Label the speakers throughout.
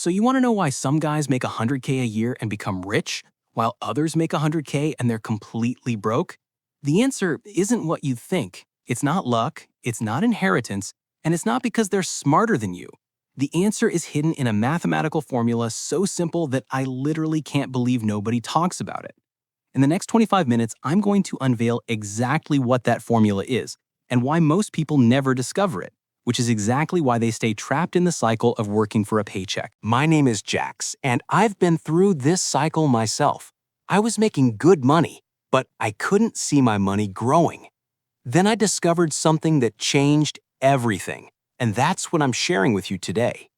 Speaker 1: So you want to know why some guys make 100K a year and become rich, while others make 100K and they're completely broke? The answer isn't what you think. It's not luck, it's not inheritance, and it's not because they're smarter than you. The answer is hidden in a mathematical formula so simple that I literally can't believe nobody talks about it. In the next 25 minutes, I'm going to unveil exactly what that formula is and why most people never discover it, which is exactly why they stay trapped in the cycle of working for a paycheck.
Speaker 2: My name is Jax, and I've been through this cycle myself. I was making good money, but I couldn't see my money growing. Then I discovered something that changed everything, and that's what I'm sharing with you today.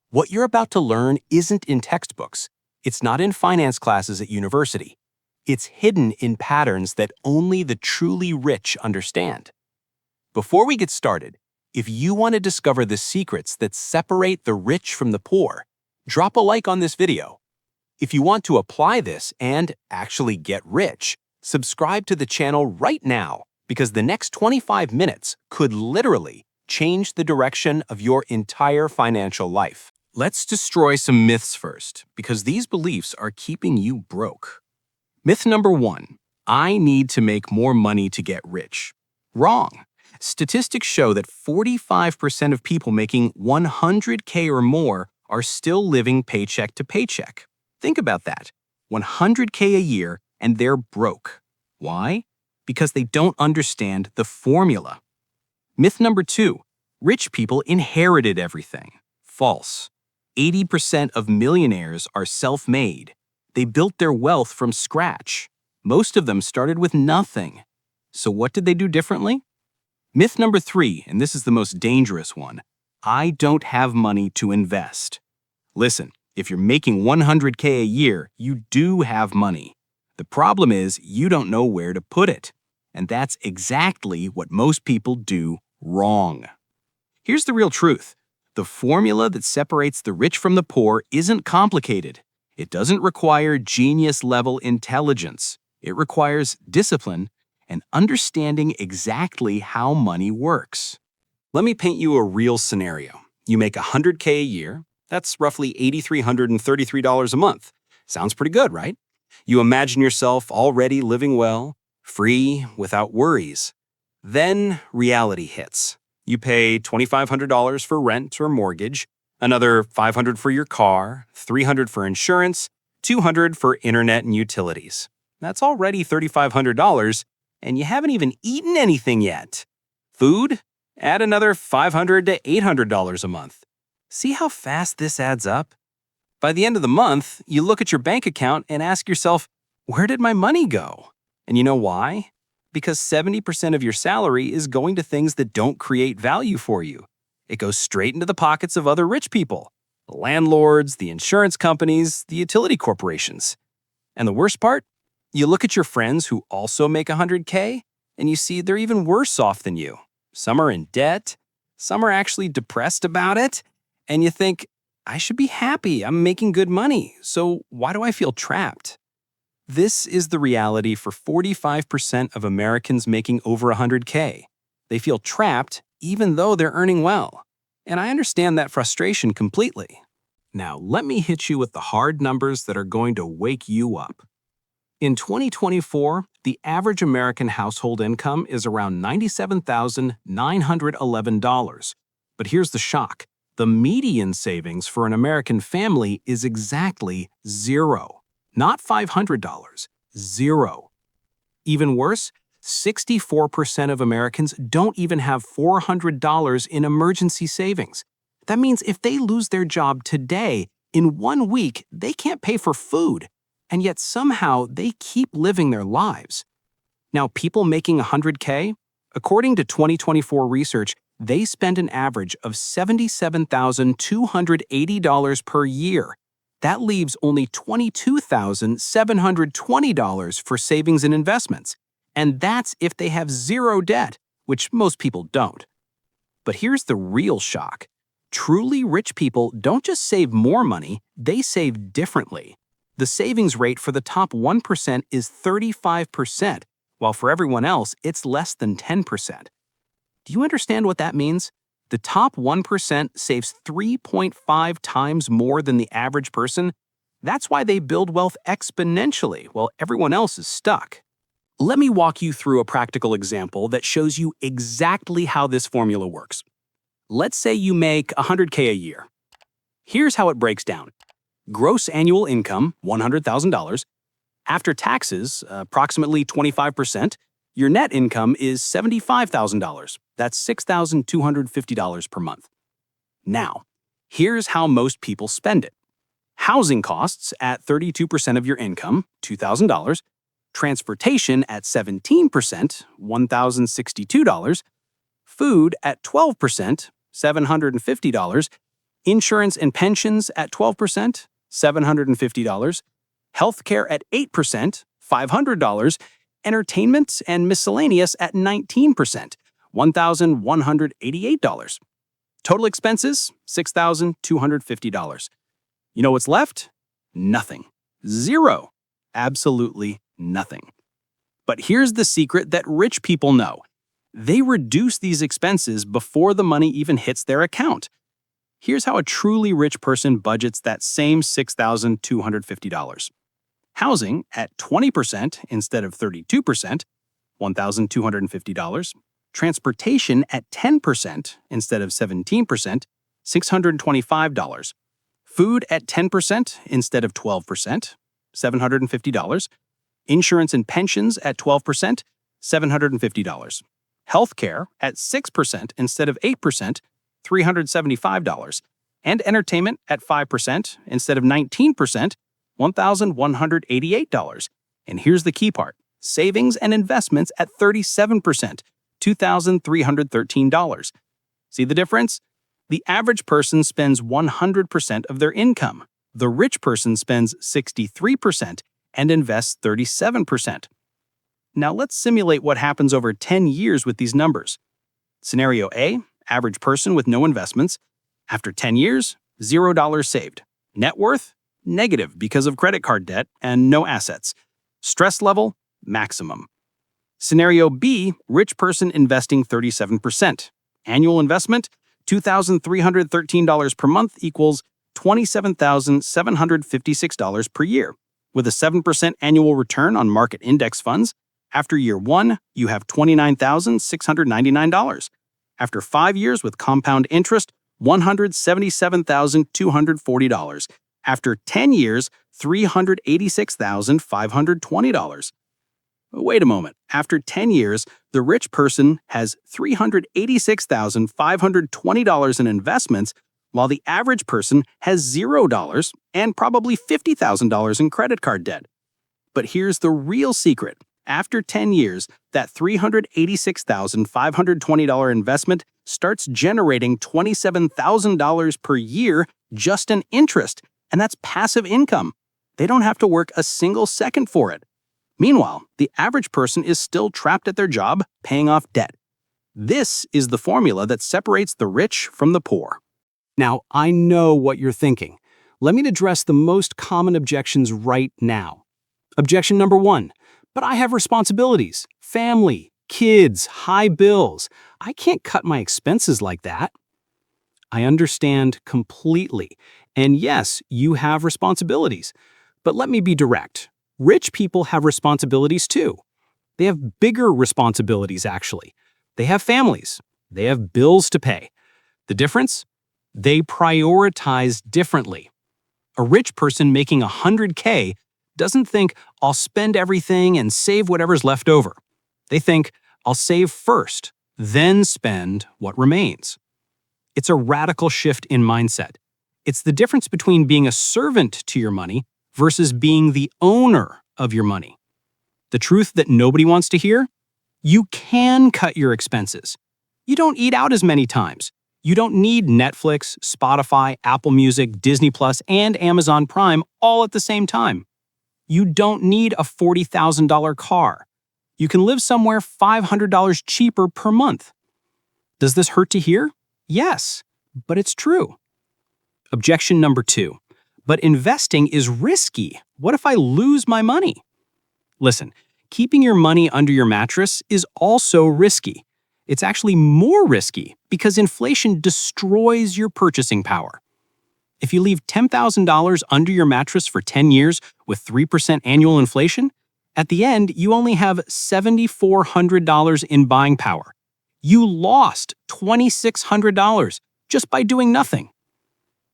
Speaker 2: What you're about to learn isn't in textbooks. It's not in finance classes at university. It's hidden in patterns that only the truly rich understand. Before we get started, if you want to discover the secrets that separate the rich from the poor, drop a like on this video. If you want to apply this and actually get rich, subscribe to the channel right now because the next 25 minutes could literally change the direction of your entire financial life.
Speaker 1: Let's destroy some myths first, because these beliefs are keeping you broke. Myth number 1, I need to make more money to get rich. Wrong. Statistics show that 45% of people making 100K or more are still living paycheck to paycheck. Think about that. 100K a year and they're broke. Why? Because they don't understand the formula. Myth number 2, rich people inherited everything. False. 80% of millionaires are self-made. They built their wealth from scratch. Most of them started with nothing. So what did they do differently? Myth number 3, and this is the most dangerous one, I don't have money to invest. Listen, if you're making 100K a year, you do have money. The problem is you don't know where to put it. And that's exactly what most people do wrong. Here's the real truth. The formula that separates the rich from the poor isn't complicated. It doesn't require genius-level intelligence. It requires discipline and understanding exactly how money works. Let me paint you a real scenario. You make 100K a year. That's roughly $8,333 a month. Sounds pretty good, right? You imagine yourself already living well, free, without worries. Then reality hits. You pay $2,500 for rent or mortgage, another $500 for your car, $300 for insurance, $200 for internet and utilities. That's already $3,500, and you haven't even eaten anything yet. Food? Add another $500 to $800 a month. See how fast this adds up? By the end of the month, you look at your bank account and ask yourself, where did my money go? And you know why? Because 70% of your salary is going to things that don't create value for you. It goes straight into the pockets of other rich people, the landlords, the insurance companies, the utility corporations. And the worst part? You look at your friends who also make 100K, and you see they're even worse off than you. Some are in debt, some are actually depressed about it, and you think, I should be happy, I'm making good money, so why do I feel trapped? This is the reality for 45% of Americans making over 100K. They feel trapped even though they're earning well. And I understand that frustration completely. Now, let me hit you with the hard numbers that are going to wake you up. In 2024, the average American household income is around $97,911. But here's the shock. The median savings for an American family is exactly zero. Not $500, zero. Even worse, 64% of Americans don't even have $400 in emergency savings. That means if they lose their job today, in 1 week, they can't pay for food, and yet somehow they keep living their lives. Now, people making 100K, according to 2024 research, they spend an average of $77,280 per year. That leaves only $22,720 for savings and investments. And that's if they have zero debt, which most people don't. But here's the real shock. Truly rich people don't just save more money, they save differently. The savings rate for the top 1% is 35%, while for everyone else, it's less than 10%. Do you understand what that means? The top 1% saves 3.5 times more than the average person. That's why they build wealth exponentially while everyone else is stuck. Let me walk you through a practical example that shows you exactly how this formula works. Let's say you make $100K a year. Here's how it breaks down. Gross annual income, $100,000. After taxes, approximately 25%, your net income is $75,000. That's $6,250 per month. Now, here's how most people spend it. Housing costs at 32% of your income, $2,000. Transportation at 17%, $1,062. Food at 12%, $750. Insurance and pensions at 12%, $750. Healthcare at 8%, $500. Entertainment and miscellaneous at 19%, $1,188. Total expenses, $6,250. You know what's left? Nothing. Zero. Absolutely nothing. But here's the secret that rich people know. They reduce these expenses before the money even hits their account. Here's how a truly rich person budgets that same $6,250. Housing at 20% instead of 32%, $1,250. Transportation at 10% instead of 17%, $625. Food at 10% instead of 12%, $750. Insurance and pensions at 12%, $750. Healthcare at 6% instead of 8%, $375. And entertainment at 5% instead of 19%, $1,188. And here's the key part. Savings and investments at 37%, $2,313. See the difference? The average person spends 100% of their income. The rich person spends 63% and invests 37%. Now let's simulate what happens over 10 years with these numbers. Scenario A, average person with no investments. After 10 years, $0 saved. Net worth? Negative because of credit card debt and no assets. Stress level? Maximum. Scenario B, rich person investing 37%. Annual investment? $2,313 per month equals $27,756 per year. With a 7% annual return on market index funds, after year 1, you have $29,699. After 5 years with compound interest, $177,240. After 10 years, $386,520. Wait a moment. After 10 years, the rich person has $386,520 in investments, while the average person has $0 and probably $50,000 in credit card debt. But here's the real secret. After 10 years, that $386,520 investment starts generating $27,000 per year just in interest, and that's passive income. They don't have to work a single second for it. Meanwhile, the average person is still trapped at their job, paying off debt. This is the formula that separates the rich from the poor. Now, I know what you're thinking. Let me address the most common objections right now. Objection number 1. But I have responsibilities, family, kids, high bills. I can't cut my expenses like that. I understand completely. And yes, you have responsibilities. But let me be direct. Rich people have responsibilities too. They have bigger responsibilities, actually. They have families. They have bills to pay. The difference? They prioritize differently. A rich person making $100K doesn't think, I'll spend everything and save whatever's left over. They think, I'll save first, then spend what remains. It's a radical shift in mindset. It's the difference between being a servant to your money versus being the owner of your money. The truth that nobody wants to hear? You can cut your expenses. You don't eat out as many times. You don't need Netflix, Spotify, Apple Music, Disney Plus, and Amazon Prime all at the same time. You don't need a $40,000 car. You can live somewhere $500 cheaper per month. Does this hurt to hear? Yes, but it's true. Objection number 2. But investing is risky. What if I lose my money? Listen, keeping your money under your mattress is also risky. It's actually more risky because inflation destroys your purchasing power. If you leave $10,000 under your mattress for 10 years with 3% annual inflation, at the end, you only have $7,400 in buying power. You lost $2,600 just by doing nothing.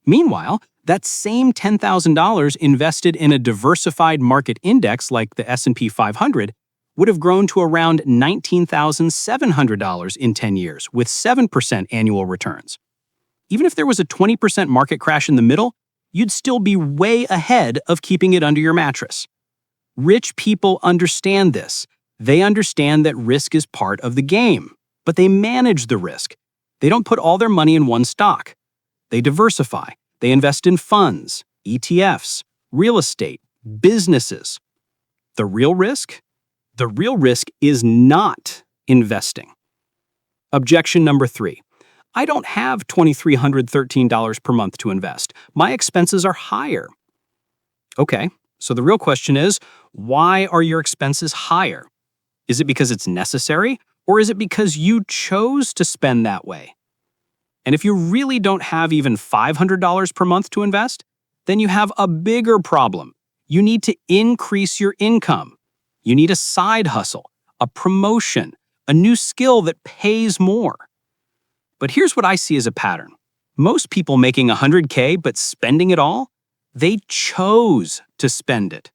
Speaker 1: Meanwhile, that same $10,000 invested in a diversified market index like the S&P 500 would have grown to around $19,700 in 10 years with 7% annual returns. Even if there was a 20% market crash in the middle, you'd still be way ahead of keeping it under your mattress. Rich people understand this. They understand that risk is part of the game, but they manage the risk. They don't put all their money in one stock. They diversify. They invest in funds, ETFs, real estate, businesses. The real risk? The real risk is not investing. Objection number 3. I don't have $2,313 per month to invest. My expenses are higher. Okay, so the real question is, why are your expenses higher? Is it because it's necessary, or is it because you chose to spend that way? And if you really don't have even $500 per month to invest, then you have a bigger problem. You need to increase your income. You need a side hustle, a promotion, a new skill that pays more. But here's what I see as a pattern. Most people making $100K but spending it all, they chose to spend it.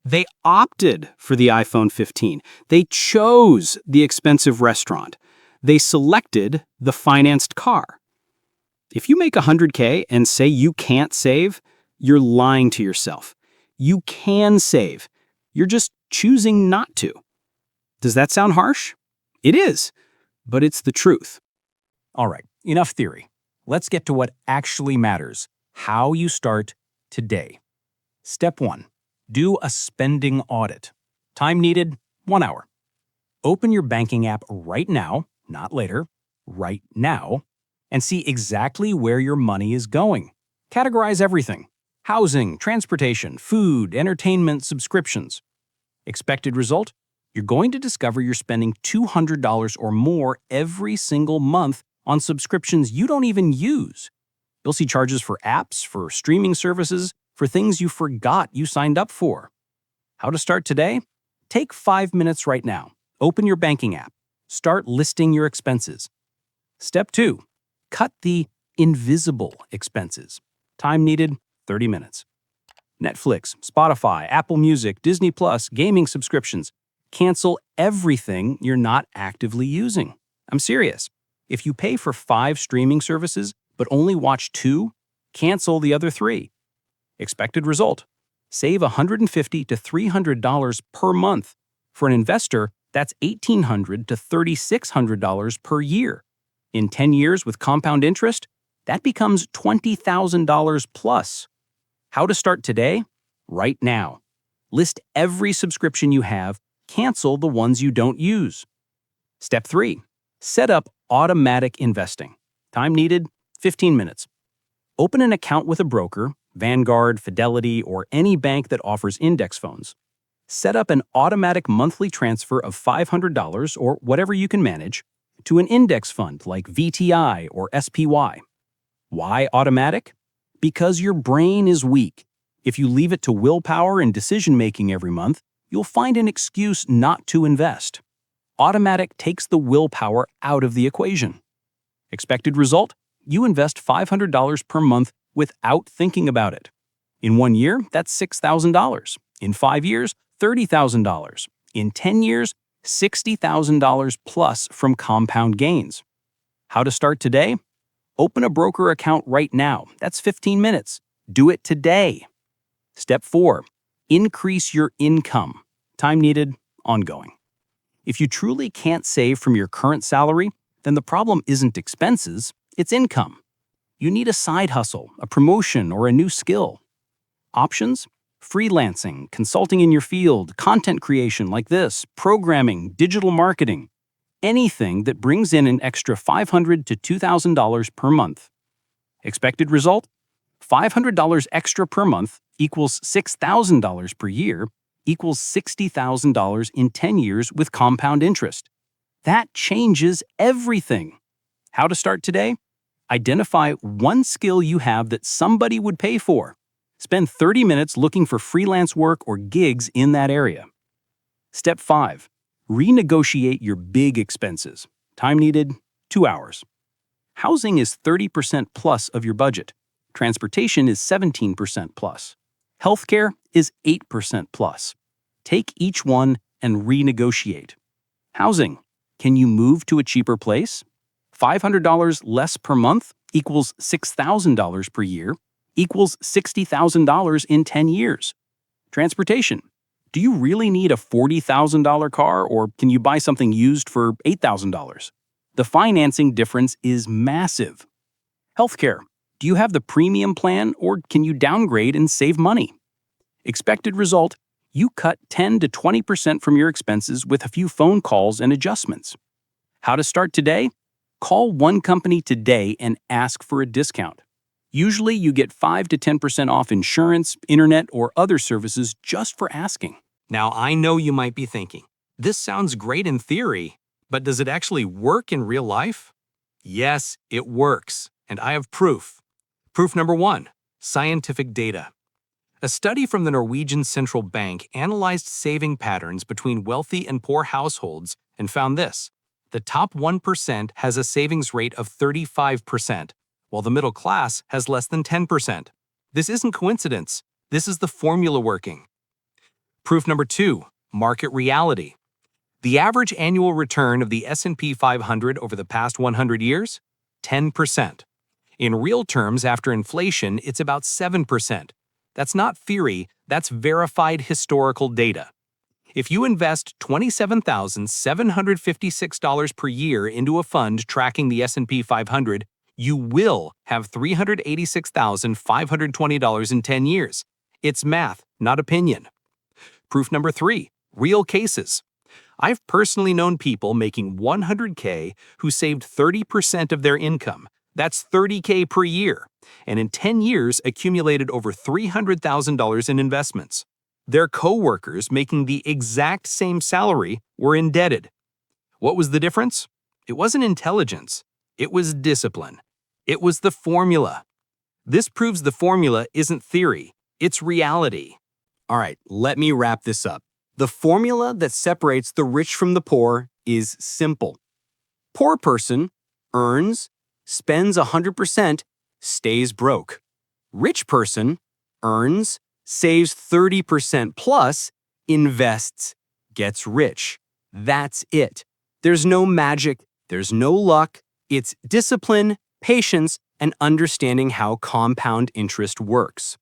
Speaker 1: They opted for the iPhone 15. They chose the expensive restaurant. They selected the financed car. If you make $100K and say you can't save, you're lying to yourself. You can save. You're just choosing not to. Does that sound harsh? It is, but it's the truth.
Speaker 2: All right, enough theory. Let's get to what actually matters, how you start today. Step 1. Do a spending audit. Time needed, 1 hour. Open your banking app right now, not later, right now, and see exactly where your money is going. Categorize everything: housing, transportation, food, entertainment, subscriptions. Expected result? You're going to discover you're spending $200 or more every single month on subscriptions you don't even use. You'll see charges for apps, for streaming services, for things you forgot you signed up for. How to start today? Take 5 minutes right now. Open your banking app. Start listing your expenses. Step 2. Cut the invisible expenses. Time needed, 30 minutes. Netflix, Spotify, Apple Music, Disney Plus, gaming subscriptions. Cancel everything you're not actively using. I'm serious. If you pay for 5 streaming services but only watch 2, cancel the other 3. Expected result: save $150 to $300 per month. For an investor, that's $1,800 to $3,600 per year. In 10 years with compound interest, that becomes $20,000 plus. How to start today? Right now. List every subscription you have, cancel the ones you don't use. Step 3. Set up automatic investing. Time needed, 15 minutes. Open an account with a broker, Vanguard, Fidelity, or any bank that offers index funds. Set up an automatic monthly transfer of $500 or whatever you can manage to an index fund like VTI or SPY. Why automatic? Because your brain is weak. If you leave it to willpower and decision-making every month, you'll find an excuse not to invest. Automatic takes the willpower out of the equation. Expected result? You invest $500 per month without thinking about it. In 1 year, that's $6,000. In 5 years, $30,000. In 10 years, $60,000 plus from compound gains. How to start today? Open a broker account right now. That's 15 minutes. Do it today. Step 4. Increase your income. Time needed, ongoing. If you truly can't save from your current salary, then the problem isn't expenses, it's income. You need a side hustle, a promotion, or a new skill. Options? Freelancing, consulting in your field, content creation like this, programming, digital marketing. Anything that brings in an extra $500 to $2,000 per month. Expected result? $500 extra per month equals $6,000 per year equals $60,000 in 10 years with compound interest.
Speaker 1: That changes everything. How to start today? Identify one skill you have that somebody would pay for. Spend 30 minutes looking for freelance work or gigs in that area. Step 5. Renegotiate your big expenses. Time needed, 2 hours. Housing is 30% plus of your budget. Transportation is 17% plus. Healthcare is 8% plus. Take each one and renegotiate. Housing. Can you move to a cheaper place? $500 less per month equals $6,000 per year, equals $60,000 in 10 years. Transportation. Do you really need a $40,000 car, or can you buy something used for $8,000? The financing difference is massive. Healthcare. Do you have the premium plan, or can you downgrade and save money? Expected result: you cut 10 to 20% from your expenses with a few phone calls and adjustments. How to start today? Call one company today and ask for a discount. Usually you get 5 to 10% off insurance, internet, or other services just for asking.
Speaker 2: Now, I know you might be thinking, this sounds great in theory, but does it actually work in real life? Yes, it works, and I have proof. Proof number 1, scientific data. A study from the Norwegian Central Bank analyzed saving patterns between wealthy and poor households and found this: the top 1% has a savings rate of 35%, while the middle class has less than 10%. This isn't coincidence. This is the formula working. Proof number 2, market reality. The average annual return of the S&P 500 over the past 100 years? 10%. In real terms, after inflation, it's about 7%. That's not theory, that's verified historical data. If you invest $27,756 per year into a fund tracking the S&P 500, you will have $386,520 in 10 years. It's math, not opinion. Proof number 3, real cases. I've personally known people making $100K who saved 30% of their income. That's $30K per year, and in 10 years accumulated over $300,000 in investments. Their co-workers making the exact same salary were indebted. What was the difference? It wasn't intelligence. It was discipline. It was the formula. This proves the formula isn't theory. It's reality.
Speaker 1: All right, let me wrap this up. The formula that separates the rich from the poor is simple. Poor person earns, spends 100%, stays broke. Rich person earns, saves 30% plus, invests, gets rich. That's it. There's no magic, there's no luck. It's discipline, patience, and understanding how compound interest works.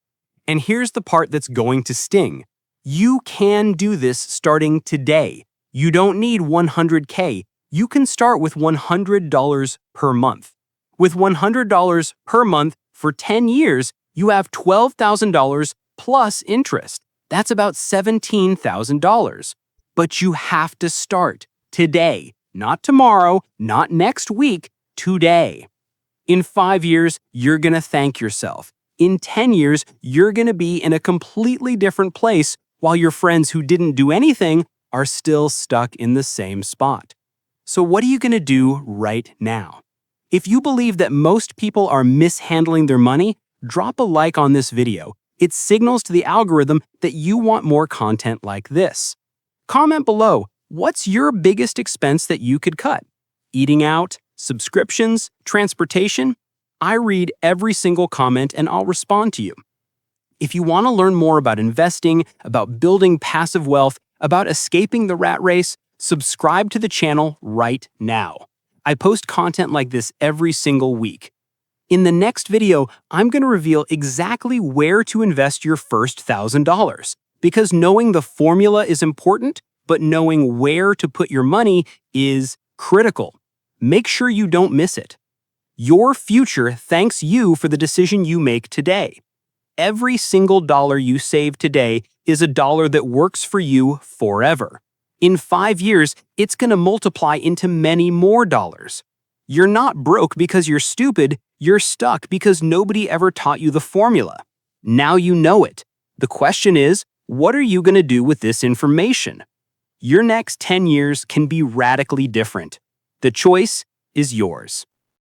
Speaker 1: And here's the part that's going to sting. You can do this starting today. You don't need 100K. You can start with $100 per month. With $100 per month for 10 years, you have $12,000 plus interest. That's about $17,000. But you have to start today, not tomorrow, not next week, today. In 5 years, you're going to thank yourself. In 10 years, you're going to be in a completely different place, while your friends who didn't do anything are still stuck in the same spot. So what are you going to do right now? If you believe that most people are mishandling their money, drop a like on this video. It signals to the algorithm that you want more content like this. Comment below, what's your biggest expense that you could cut? Eating out, subscriptions, transportation? I read every single comment and I'll respond to you. If you want to learn more about investing, about building passive wealth, about escaping the rat race, subscribe to the channel right now. I post content like this every single week. In the next video, I'm going to reveal exactly where to invest your first $1,000, because knowing the formula is important, but knowing where to put your money is critical. Make sure you don't miss it. Your future thanks you for the decision you make today. Every single dollar you save today is a dollar that works for you forever. In 5 years, it's going to multiply into many more dollars. You're not broke because you're stupid, you're stuck because nobody ever taught you the formula. Now you know it. The question is, what are you going to do with this information? Your next 10 years can be radically different. The choice is yours.